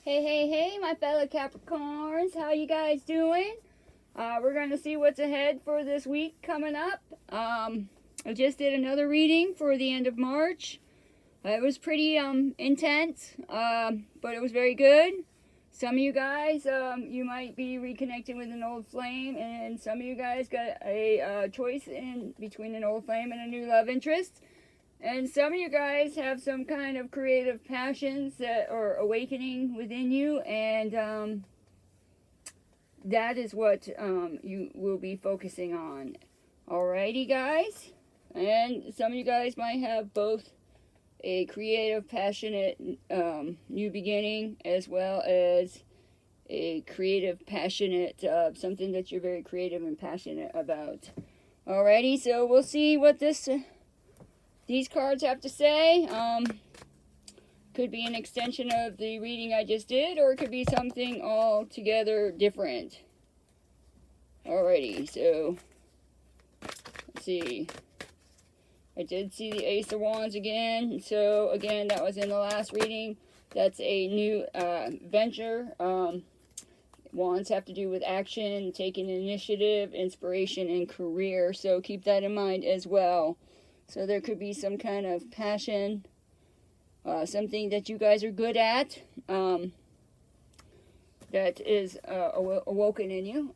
Hey, hey, hey, my fellow Capricorns. How you guys doing? We're going to see what's ahead for this week coming up. I just did another reading for the end of March. It was pretty intense, but it was very good. Some of you guys, you might be reconnecting with an old flame, and some of you guys got a choice in between an old flame and a new love interest. And some of you guys have some kind of creative passions that are awakening within you, and that is what you will be focusing on. Alrighty, guys? And some of you guys might have both a creative, passionate new beginning, as well as a creative, passionate, something that you're very creative and passionate about. Alrighty, so we'll see what these cards have to say. Could be an extension of the reading I just did, or it could be something altogether different. Alrighty, so let's see. I did see the Ace of Wands again. So again, that was in the last reading. That's a new venture. Wands have to do with action, taking initiative, inspiration, and career. So keep that in mind as well. So there could be some kind of passion, something that you guys are good at, that is awoken in you.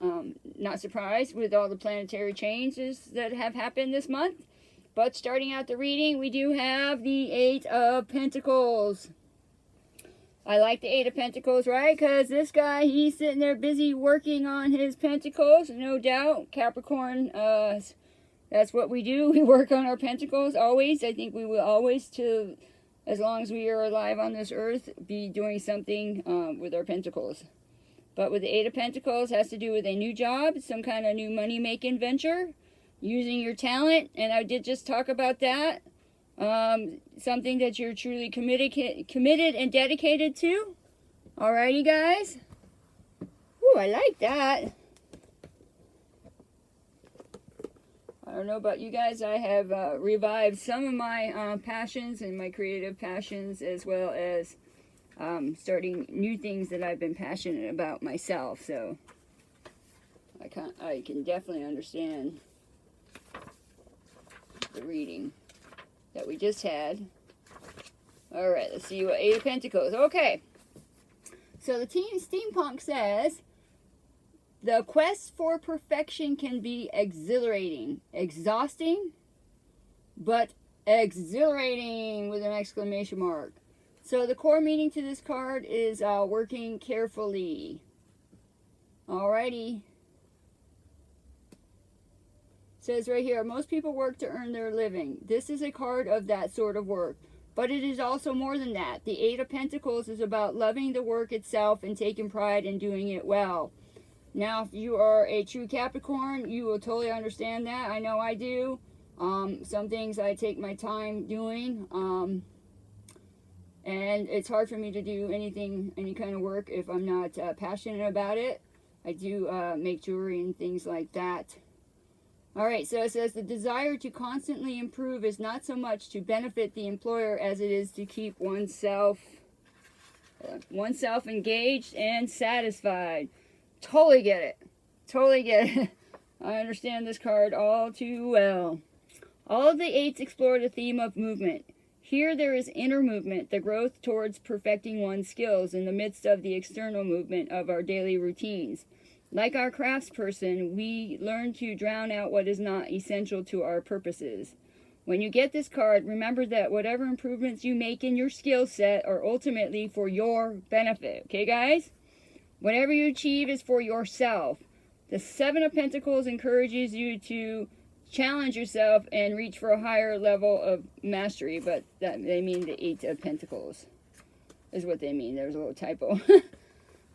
Not surprised with all the planetary changes that have happened this month. But starting out the reading, we do have the Eight of Pentacles. I like the Eight of Pentacles, right? Because this guy, he's sitting there busy working on his pentacles, no doubt. Capricorn, that's what we do. We work on our pentacles always. I think we will always, as long as we are alive on this earth, be doing something with our pentacles. But with the Eight of Pentacles, has to do with a new job, some kind of new money-making venture, using your talent. And I did just talk about that. Something that you're truly committed and dedicated to. Alrighty, guys. Ooh, I like that. I don't know about you guys, I have revived some of my passions and my creative passions, as well as starting new things that I've been passionate about myself. So I can definitely understand the reading that we just had. All right, let's see what Eight of Pentacles. Okay, so the steampunk says, the quest for perfection can be exhilarating, exhausting, but exhilarating with an exclamation mark. So the core meaning to this card is working carefully. Alrighty. Says right here, most people work to earn their living. This is a card of that sort of work. But it is also more than that. The Eight of Pentacles is about loving the work itself and taking pride in doing it well. Now, if you are a true Capricorn, you will totally understand that. I know I do. Some things I take my time doing. And it's hard for me to do any kind of work if I'm not passionate about it. I do make jewelry and things like that. Alright, so it says, the desire to constantly improve is not so much to benefit the employer as it is to keep oneself engaged and satisfied. Totally get it. Totally get it. I understand this card all too well. All of the eights explore the theme of movement. Here there is inner movement, the growth towards perfecting one's skills in the midst of the external movement of our daily routines. Like our craftsperson, we learn to drown out what is not essential to our purposes. When you get this card, remember that whatever improvements you make in your skill set are ultimately for your benefit. Okay, guys? Whatever you achieve is for yourself. The Seven of Pentacles encourages you to challenge yourself and reach for a higher level of mastery, but that they mean the Eight of Pentacles is what they mean. There's a little typo.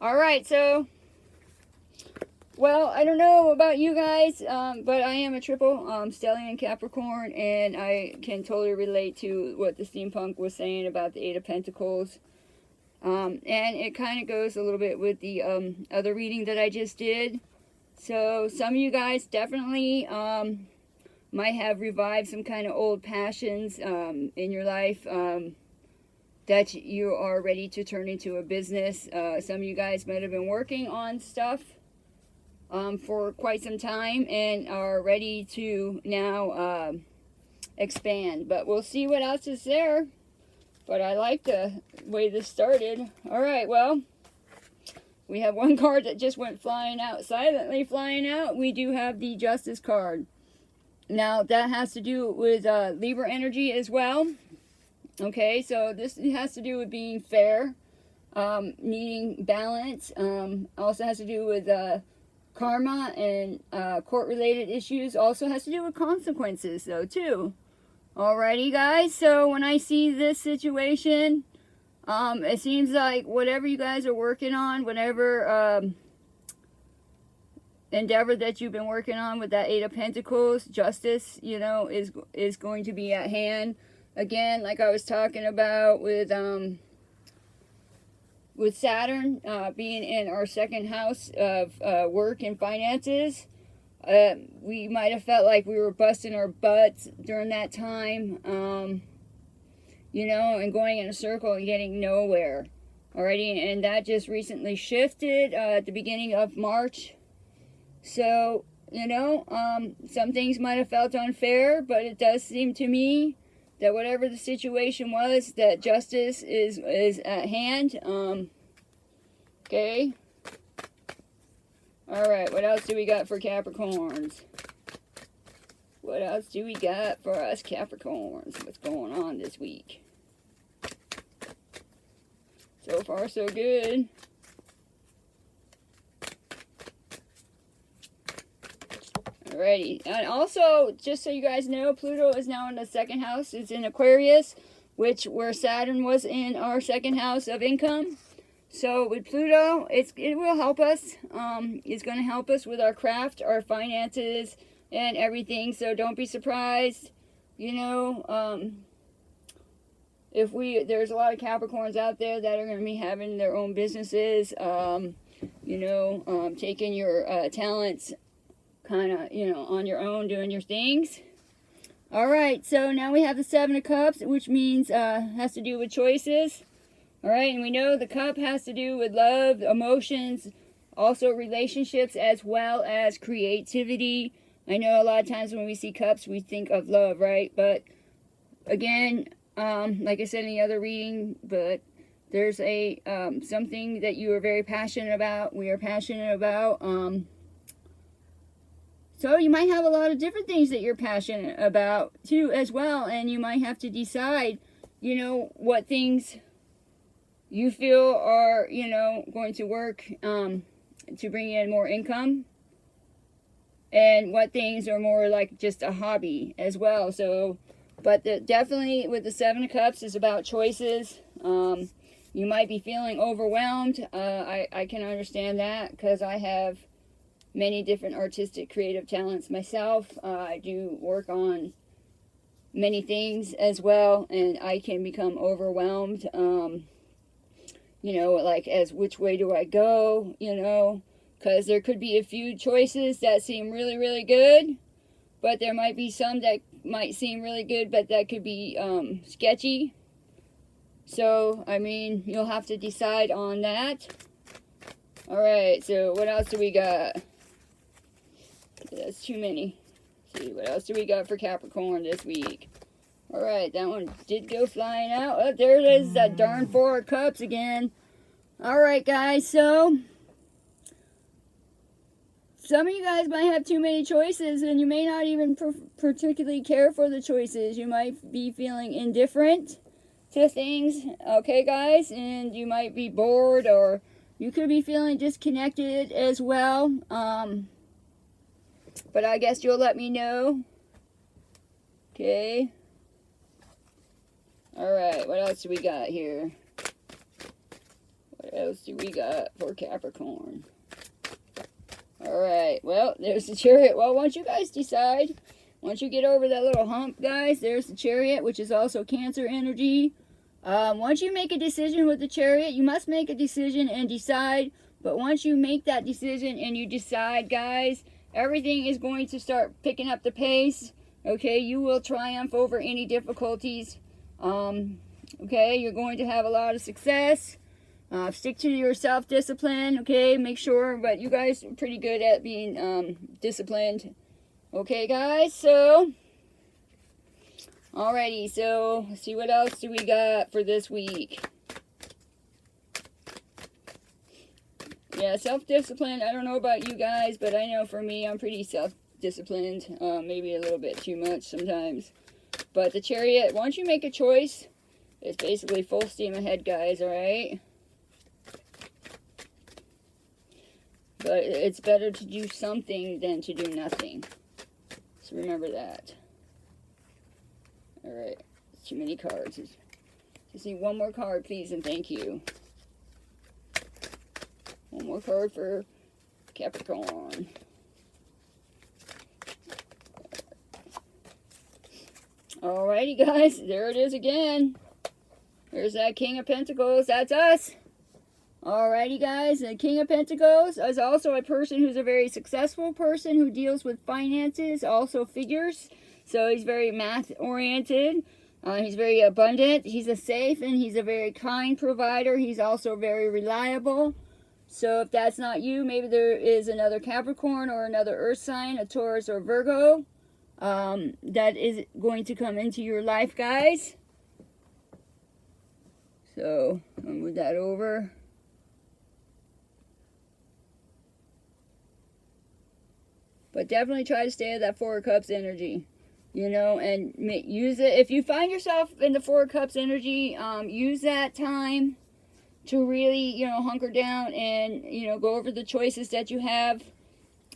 Alright, so, well, I don't know about you guys, but I am a triple stellium Capricorn, and I can totally relate to what the steampunk was saying about the Eight of Pentacles. And it kind of goes a little bit with the other reading that I just did. So some of you guys definitely might have revived some kind of old passions in your life. that you are ready to turn into a business. Some of you guys might have been working on stuff for quite some time and are ready to now expand. But we'll see what else is there. But I like the way this started. All right, well, we have one card that just went flying out, silently flying out. We do have the Justice card. Now, that has to do with Libra energy as well. Okay, so this has to do with being fair, needing balance. Also has to do with karma and court-related issues. Also has to do with consequences, though, too. Alrighty, guys, so when I see this situation, it seems like whatever you guys are working on, whatever endeavor that you've been working on with that Eight of Pentacles, justice, you know, is going to be at hand. Again, like I was talking about with Saturn being in our second house of work and finances, we might have felt like we were busting our butts during that time, you know, and going in a circle and getting nowhere. Alrighty, and that just recently shifted at the beginning of March. So, you know, some things might have felt unfair, but it does seem to me that whatever the situation was, that justice is at hand. Okay. Alright, what else do we got for Capricorns? What else do we got for us Capricorns? What's going on this week? So far, so good. Alrighty, and also, just so you guys know, Pluto is now in the second house. It's in Aquarius, where Saturn was in our second house of income. So with Pluto, it will help us. It's going to help us with our craft, our finances, and everything. So don't be surprised. You know, there's a lot of Capricorns out there that are going to be having their own businesses. You know, taking your talents kind of, you know, on your own, doing your things. All right, so now we have the Seven of Cups, which means has to do with choices. All right, and we know the cup has to do with love, emotions, also relationships, as well as creativity. I know a lot of times when we see cups, we think of love, right? But again, like I said in the other reading, but there's a something that you are very passionate about. We are passionate about. So you might have a lot of different things that you're passionate about too, as well, and you might have to decide, you know, what things you feel are, you know, going to work to bring in more income, and what things are more like just a hobby as well. So, but definitely with the Seven of Cups is about choices. You might be feeling overwhelmed. I can understand that because I have many different artistic creative talents myself. I do work on many things as well, and I can become overwhelmed. You know, like, as which way do I go, you know, because there could be a few choices that seem really, really good, but there might be some that might seem really good, but that could be sketchy. So, I mean, you'll have to decide on that. All right, so what else do we got? That's too many. Let's see, what else do we got for Capricorn this week? All right, that one did go flying out. Oh, there it is, that darn Four of Cups again. All right, guys, so some of you guys might have too many choices, and you may not even particularly care for the choices. You might be feeling indifferent to things, okay, guys, and you might be bored, or you could be feeling disconnected as well. But I guess you'll let me know. Okay. Alright, what else do we got here? What else do we got for Capricorn? Alright, well, there's the Chariot. Well, once you guys decide, once you get over that little hump, guys, there's the Chariot, which is also Cancer energy. Once you make a decision with the Chariot, you must make a decision and decide. But once you make that decision and you decide, guys, everything is going to start picking up the pace. Okay, you will triumph over any difficulties. Okay, you're going to have a lot of success. Stick to your self-discipline, okay? Make sure, but you guys are pretty good at being disciplined. Okay, guys, so, alrighty, so, let's see what else do we got for this week. Yeah, self-discipline, I don't know about you guys, but I know for me, I'm pretty self-disciplined. Maybe a little bit too much sometimes. But the Chariot, once you make a choice, it's basically full steam ahead, guys, alright? But it's better to do something than to do nothing. So remember that. Alright. Too many cards. Just need one more card, please, and thank you. One more card for Capricorn. Alrighty, guys. There it is again. There's that King of Pentacles. That's us. Alrighty, guys, the King of Pentacles is also a person who's a very successful person who deals with finances, also figures. So he's very math-oriented. He's very abundant. He's a safe and he's a very kind provider. He's also very reliable. So if that's not you, maybe there is another Capricorn or another Earth sign, a Taurus or Virgo, that is going to come into your life, guys. So I'll move that over. But definitely try to stay at that Four of Cups energy, you know, and use it. If you find yourself in the Four of Cups energy, use that time to really, you know, hunker down and, you know, go over the choices that you have.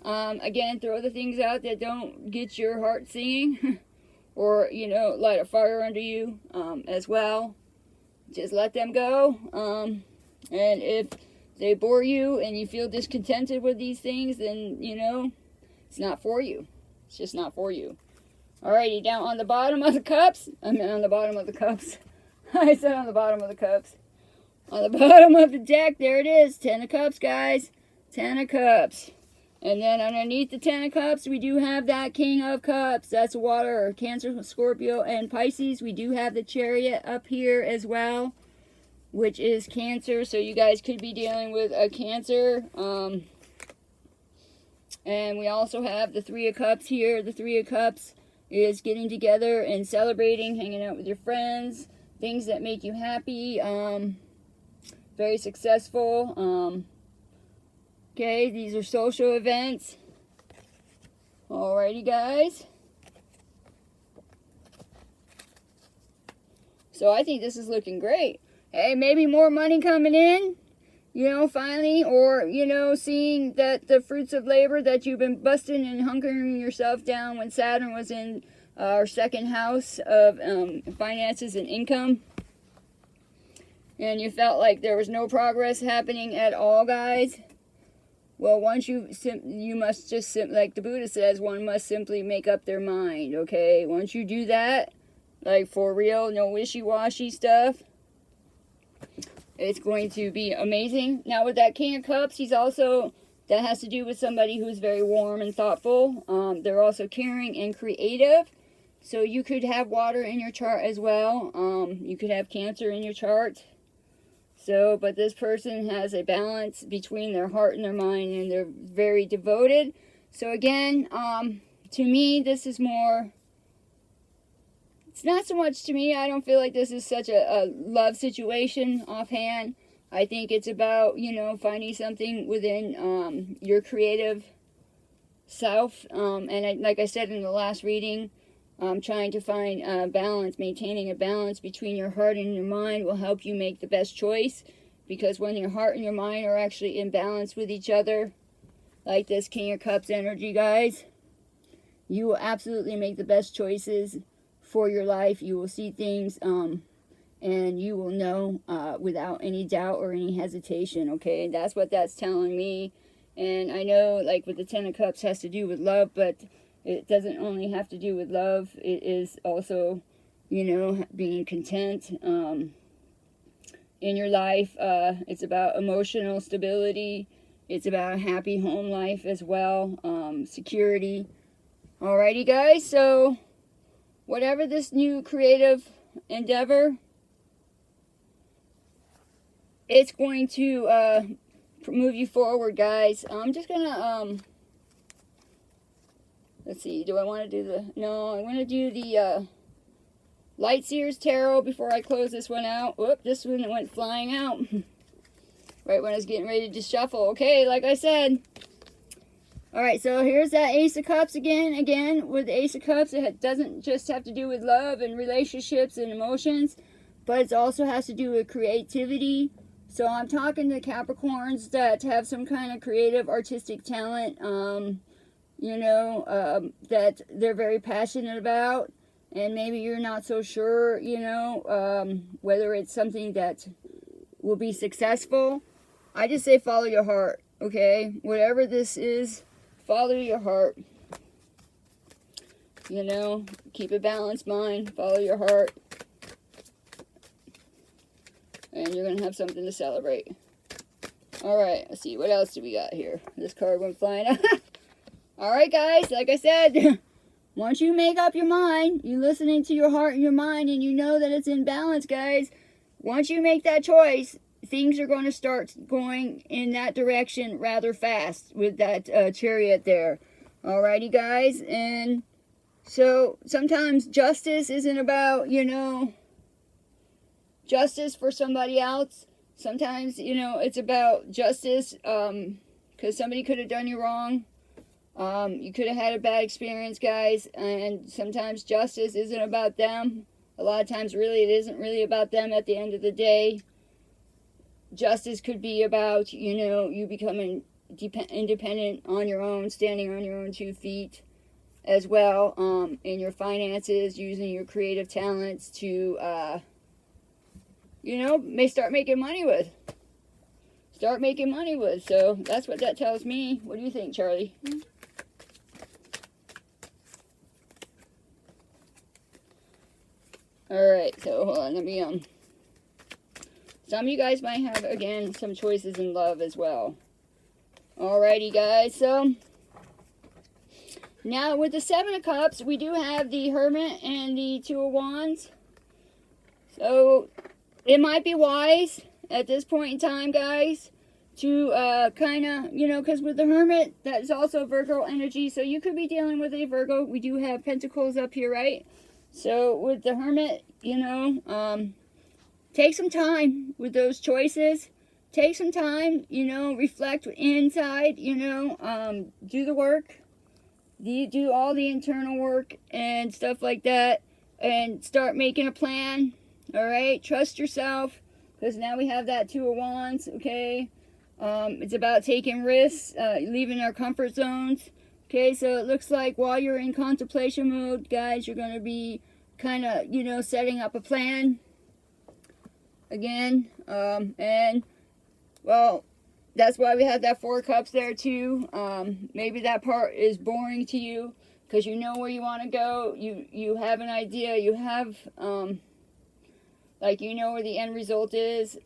Again, throw the things out that don't get your heart singing or, you know, light a fire under you as well. Just let them go. And if they bore you and you feel discontented with these things, then, you know, it's not for you. It's just not for you. Alrighty, down on the bottom of the cups. I mean, on the bottom of the cups. I said on the bottom of the cups. On the bottom of the deck, there it is. 10 of Cups, guys. 10 of Cups. And then underneath the 10 of Cups, we do have that King of Cups. That's water, Cancer, Scorpio, and Pisces. We do have the Chariot up here as well, which is Cancer. So you guys could be dealing with a Cancer. And we also have the Three of Cups here. The Three of Cups is getting together and celebrating, hanging out with your friends, things that make you happy, very successful. Okay, these are social events. Alrighty, guys. So I think this is looking great. Hey, maybe more money coming in. You know, finally, or, you know, seeing that the fruits of labor that you've been busting and hunkering yourself down when Saturn was in our second house of finances and income. And you felt like there was no progress happening at all, guys. Well, once you must just, like the Buddha says, one must simply make up their mind, okay? Once you do that, like for real, no wishy-washy stuff, it's going to be amazing. Now with that King of Cups, he's also, that has to do with somebody who's very warm and thoughtful. They're also caring and creative. So you could have water in your chart as well. You could have Cancer in your chart. So, but this person has a balance between their heart and their mind, and they're very devoted. So again, to me, this is more, it's not so much to me. I don't feel like this is such a love situation offhand. I think it's about, you know, finding something within your creative self. And like I said in the last reading, trying to find a balance, maintaining a balance between your heart and your mind will help you make the best choice. Because when your heart and your mind are actually in balance with each other, like this King of Cups energy, guys, you will absolutely make the best choices for your life. You will see things and you will know without any doubt or any hesitation, okay? And that's what that's telling me. And I know, like, with the Ten of Cups has to do with love, but it doesn't only have to do with love. It is also, you know, being content in your life. It's about emotional stability. It's about a happy home life as well. Security. Alrighty, guys. So whatever this new creative endeavor it's going to move you forward, guys. I'm just gonna let's see, do I want to do the, no, I'm going to do the Light Seers Tarot before I close this one out. Whoop, this one went flying out. Right when I was getting ready to shuffle. Okay, like I said. Alright, so here's that Ace of Cups again. Again, with the Ace of Cups, it doesn't just have to do with love and relationships and emotions, but it also has to do with creativity. So I'm talking to Capricorns that have some kind of creative, artistic talent, you know, that they're very passionate about. And maybe you're not so sure, you know, whether it's something that will be successful. I just say follow your heart, okay? Whatever this is, follow your heart. You know, keep a balanced mind, follow your heart. And you're going to have something to celebrate. Alright, let's see, what else do we got here? This card went flying out. Alright, guys, like I said, once you make up your mind, you're listening to your heart and your mind, and you know that it's in balance, guys. Once you make that choice, things are going to start going in that direction rather fast with that Chariot there. Alrighty, guys. And so sometimes justice isn't about, you know, justice for somebody else. Sometimes, you know, it's about justice because somebody could have done you wrong. You could have had a bad experience, guys. And sometimes justice isn't about them. A lot of times, really, it isn't really about them at the end of the day. Justice could be about, you know, you becoming independent on your own, standing on your own 2 feet as well, in your finances, using your creative talents to, you know, may start making money with. Start making money with. So that's what that tells me. What do you think, Charlie? Alright, so hold on, let me, some of you guys might have, again, some choices in love as well. Alrighty, guys, so now with the 7 of Cups, we do have the Hermit and the 2 of Wands. So it might be wise at this point in time, guys, to kind of, you know, because with the Hermit, that's also Virgo energy, so you could be dealing with a Virgo. We do have Pentacles up here, right? So with the Hermit, you know, take some time with those choices. Take some time, you know, reflect inside, you know, do the work. Do all the internal work and stuff like that. And start making a plan, all right? Trust yourself, because now we have that 2 of Wands, okay? It's about taking risks, leaving our comfort zones. Okay, so it looks like while you're in contemplation mode, guys, you're going to be kind of, you know, setting up a plan again. And, well, that's why we have that 4 of Cups there, too. Maybe that part is boring to you because you know where you want to go. You have an idea. You have, like, you know where the end result is.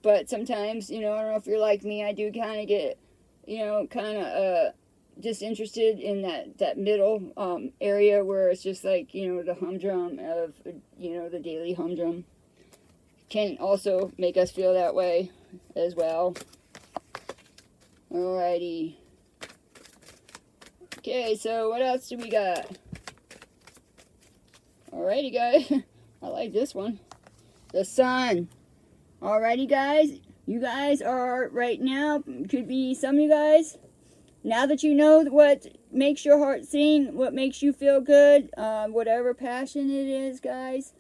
But sometimes, you know, I don't know if you're like me, I do kind of get, you know, kind of disinterested in that middle area where it's just like, you know, the humdrum of, you know, the daily humdrum can also make us feel that way as well. Alrighty. Okay, so what else do we got? Alrighty, guys. I like this one. The Sun. Alrighty, guys. You guys are right now, could be some of you guys, now that you know what makes your heart sing, what makes you feel good, whatever passion it is, guys,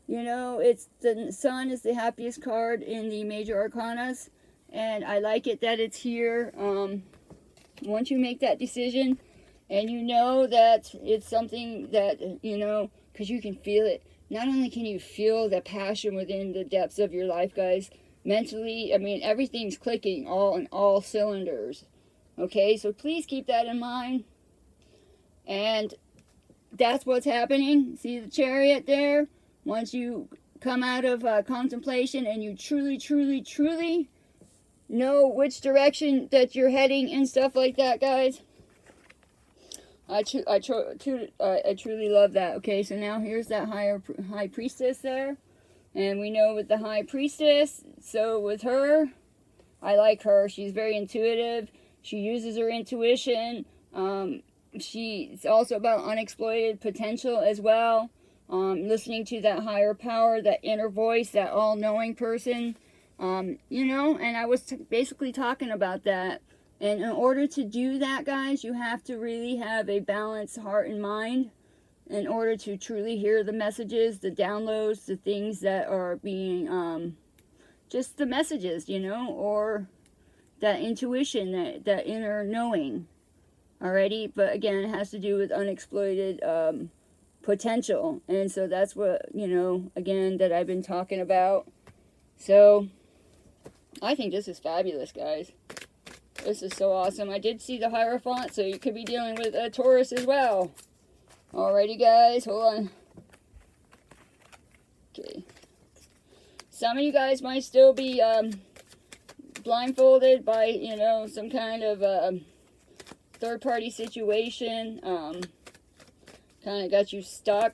you know, it's the Sun is the happiest card in the major arcanas, and I like it that it's here. Once you make that decision, and you know that it's something that, you know, because you can feel it. Not only can you feel the passion within the depths of your life, guys, mentally, I mean, everything's clicking all in all cylinders. Okay, so please keep that in mind. And that's what's happening. See the Chariot there? Once you come out of contemplation and you truly, truly, truly know which direction that you're heading and stuff like that, guys. I truly love that. Okay, so now here's that High Priestess there. And we know with the High Priestess, so with her, I like her. She's very intuitive. She uses her intuition. She's also about unexploited potential as well. Listening to that higher power, that inner voice, that all-knowing person. You know, and I was basically talking about that. And in order to do that, guys, you have to really have a balanced heart and mind in order to truly hear the messages, the downloads, the things that are being, just the messages, you know, or that intuition, that inner knowing. Alrighty, but again, it has to do with unexploited potential. And so that's what, you know, again, that I've been talking about. So I think this is fabulous, guys. This is so awesome. I did see the Hierophant, so you could be dealing with a Taurus as well. Alrighty, guys, hold on. Okay. Some of you guys might still be blindfolded by, you know, some kind of third-party situation. Kind of got you stuck.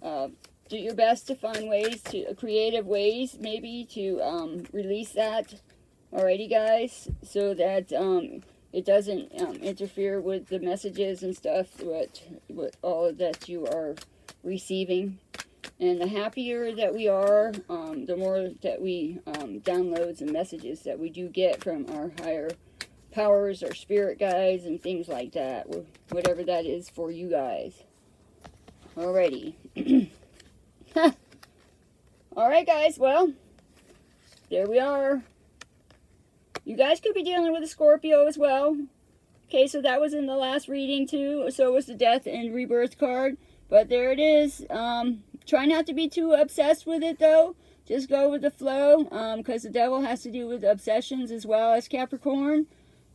Do your best to find ways, creative ways, maybe, to release that. Alrighty, guys, so that it doesn't interfere with the messages and stuff, what all that you are receiving. And the happier that we are, the more that we downloads and messages that we do get from our higher powers, our spirit guides, and things like that, whatever that is for you guys. Alrighty. Alright, guys, well, there we are. You guys could be dealing with a Scorpio as well. Okay, so that was in the last reading too. So was the Death and Rebirth card. But there it is. Try not to be too obsessed with it though. Just go with the flow. Because the Devil has to do with obsessions as well as Capricorn.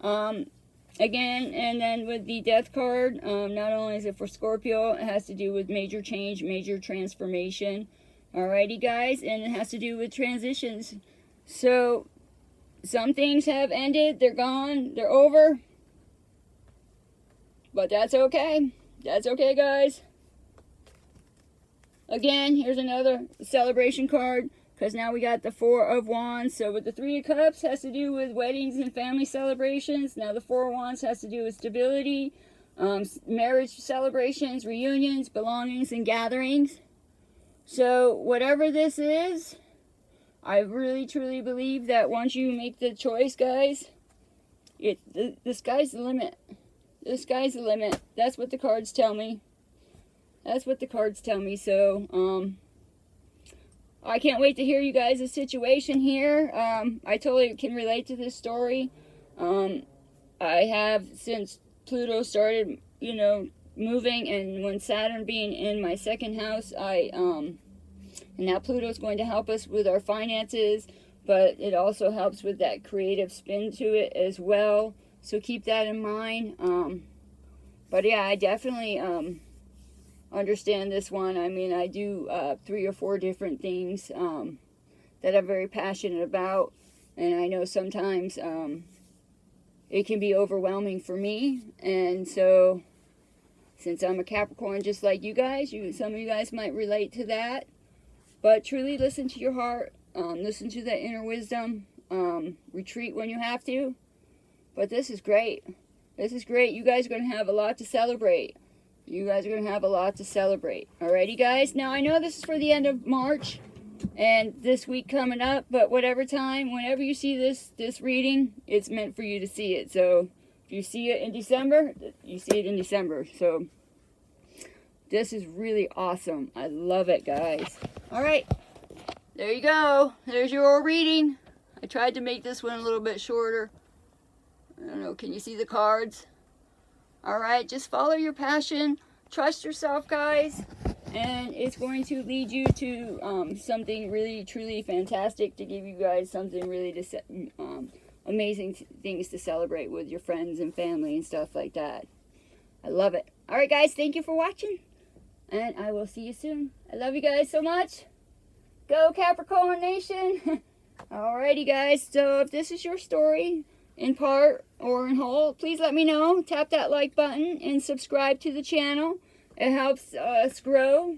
Again, and then with the Death card, not only is it for Scorpio, it has to do with major change, major transformation. Alrighty, guys, and it has to do with transitions. So some things have ended, they're gone, they're over. But that's okay. That's okay, guys. Again, here's another celebration card, because now we got the Four of Wands. So with the Three of Cups has to do with weddings and family celebrations. Now the Four of Wands has to do with stability, marriage celebrations, reunions, belongings, and gatherings. So whatever this is, I really truly believe that once you make the choice, guys, the sky's the limit. The sky's the limit. That's what the cards tell me. That's what the cards tell me. So, I can't wait to hear you guys' situation here. I totally can relate to this story. I have, since Pluto started, you know, moving, and when Saturn being in my second house, and now Pluto's going to help us with our finances, but it also helps with that creative spin to it as well. So keep that in mind. But yeah, I definitely understand this one. I mean, I do 3 or 4 different things that I'm very passionate about, and I know sometimes it can be overwhelming for me. And so, since I'm a Capricorn just like you guys, some of you guys might relate to that. But truly listen to your heart, listen to that inner wisdom, retreat when you have to. But this is great. This is great. You guys are going to have a lot to celebrate. You guys are going to have a lot to celebrate. Alrighty, guys. Now, I know this is for the end of March and this week coming up, but whatever time, whenever you see this reading, it's meant for you to see it. So, if you see it in December, you see it in December. So, this is really awesome. I love it, guys. Alright. There you go. There's your reading. I tried to make this one a little bit shorter. I don't know. Can you see the cards? Alright, just follow your passion. Trust yourself, guys. And it's going to lead you to something really, truly fantastic, to give you guys something really amazing things to celebrate with your friends and family and stuff like that. I love it. Alright, guys, thank you for watching. And I will see you soon. I love you guys so much. Go Capricorn Nation. Alrighty, guys. So if this is your story, in part or in whole, please let me know. Tap that like button and subscribe to the channel. It helps us grow.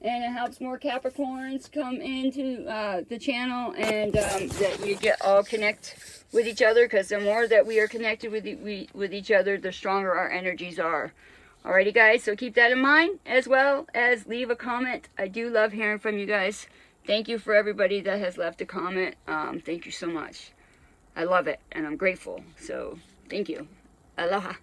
and it helps more Capricorns come into the channel, and that you get all connect with each other, because the more that we are connected with each other, the stronger our energies are. Alrighty guys, so keep that in mind, as well as leave a comment. I do love hearing from you guys. Thank you for everybody that has left a comment. Thank you so much. I love it, and I'm grateful. So, thank you. Aloha.